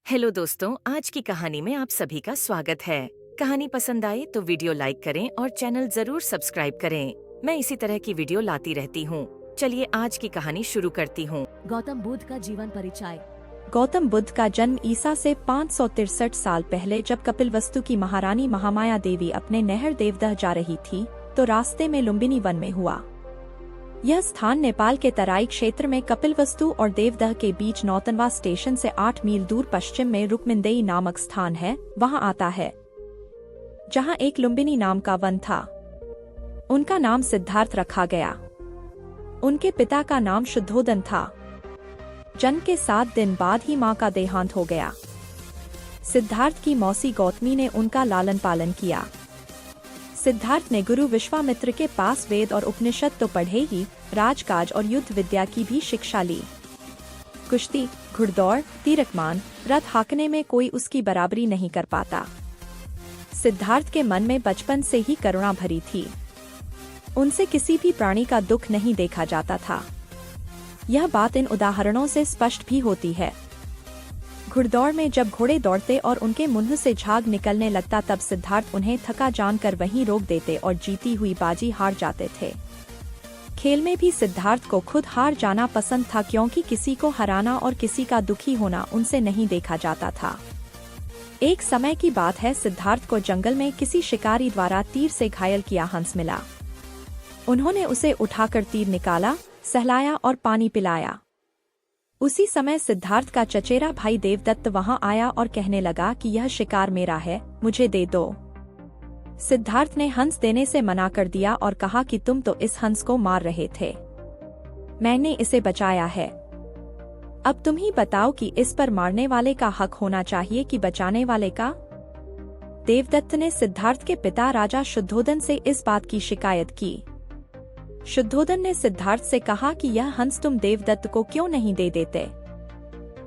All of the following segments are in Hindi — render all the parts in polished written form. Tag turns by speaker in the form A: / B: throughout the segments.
A: हेलो दोस्तों, आज की कहानी में आप सभी का स्वागत है। कहानी पसंद आए तो वीडियो लाइक करें और चैनल जरूर सब्सक्राइब करें। मैं इसी तरह की वीडियो लाती रहती हूँ। चलिए आज की कहानी शुरू करती हूँ।
B: गौतम बुद्ध का जीवन परिचय।
C: गौतम बुद्ध का जन्म ईसा से 563 साल पहले जब कपिलवस्तु की महारानी महामाया देवी अपने नहर देवदह जा रही थी तो रास्ते में लुम्बिनी वन में हुआ। यह स्थान नेपाल के तराई क्षेत्र में कपिलवस्तु और देवदह के बीच नौतनवा स्टेशन से 8 मील दूर पश्चिम में रुक्मिंदेई नामक स्थान है, वहां आता है, जहां एक लुम्बिनी नाम का वन था। उनका नाम सिद्धार्थ रखा गया। उनके पिता का नाम शुद्धोदन था। जन्म के 7 दिन बाद ही मां का देहांत हो गया। सिद्धार्थ की मौसी गौतमी ने उनका लालन पालन किया। सिद्धार्थ ने गुरु विश्वामित्र के पास वेद और उपनिषद तो पढ़े ही, राजकाज और युद्ध विद्या की भी शिक्षा ली। कुश्ती, घुड़दौड़, तीरकमान, रथ हाँकने में कोई उसकी बराबरी नहीं कर पाता। सिद्धार्थ के मन में बचपन से ही करुणा भरी थी। उनसे किसी भी प्राणी का दुख नहीं देखा जाता था। यह बात इन उदाहरणों से स्पष्ट भी होती है। घुड़दौड़ में जब घोड़े दौड़ते और उनके मुंह से झाग निकलने लगता तब सिद्धार्थ उन्हें थका जानकर वहीं रोक देते और जीती हुई बाजी हार जाते थे। खेल में भी सिद्धार्थ को खुद हार जाना पसंद था, क्योंकि किसी को हराना और किसी का दुखी होना उनसे नहीं देखा जाता था। एक समय की बात है, सिद्धार्थ को जंगल में किसी शिकारी द्वारा तीर से घायल किया हंस मिला। उन्होंने उसे उठाकर तीर निकाला, सहलाया और पानी पिलाया। उसी समय सिद्धार्थ का चचेरा भाई देवदत्त वहां आया और कहने लगा कि यह शिकार मेरा है, मुझे दे दो। सिद्धार्थ ने हंस देने से मना कर दिया और कहा कि तुम तो इस हंस को मार रहे थे, मैंने इसे बचाया है। अब तुम ही बताओ कि इस पर मारने वाले का हक होना चाहिए कि बचाने वाले का। देवदत्त ने सिद्धार्थ के पिता राजा शुद्धोदन से इस बात की शिकायत की। शुद्धोदन ने सिद्धार्थ से कहा कि यह हंस तुम देवदत्त को क्यों नहीं दे देते,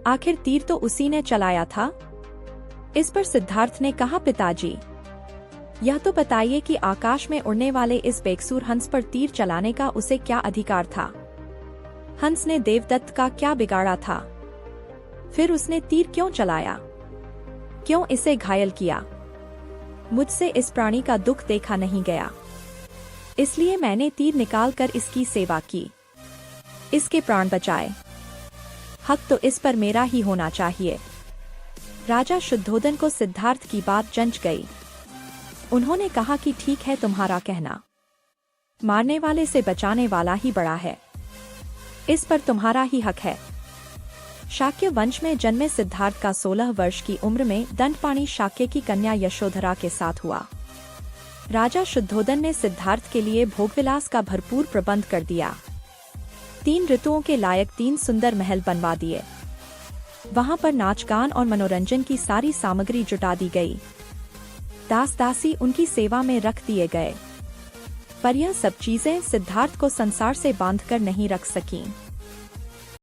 C: आखिर तीर तो उसी ने चलाया था। इस पर सिद्धार्थ ने कहा, पिताजी, यह तो बताइए कि आकाश में उड़ने वाले इस बेकसूर हंस पर तीर चलाने का उसे क्या अधिकार था। हंस ने देवदत्त का क्या बिगाड़ा था? फिर उसने तीर क्यों चलाया, क्यों इसे घायल किया? मुझसे इस प्राणी का दुख देखा नहीं गया, इसलिए मैंने तीर निकालकर इसकी सेवा की, इसके प्राण बचाए। हक तो इस पर मेरा ही होना चाहिए। राजा शुद्धोदन को सिद्धार्थ की बात जंच गई। उन्होंने कहा कि ठीक है, तुम्हारा कहना, मारने वाले से बचाने वाला ही बड़ा है, इस पर तुम्हारा ही हक है। शाक्य वंश में जन्मे सिद्धार्थ का 16 वर्ष की उम्र में दंडपाणी शाक्य की कन्या यशोधरा के साथ हुआ। राजा शुद्धोदन ने सिद्धार्थ के लिए भोगविलास का भरपूर प्रबंध कर दिया। 3 ऋतुओं के लायक 3 सुंदर महल बनवा दिए। वहां पर नाच गान और मनोरंजन की सारी सामग्री जुटा दी गई। दास दासी उनकी सेवा में रख दिए गए। पर यह सब चीजें सिद्धार्थ को संसार से बांधकर नहीं रख सकीं।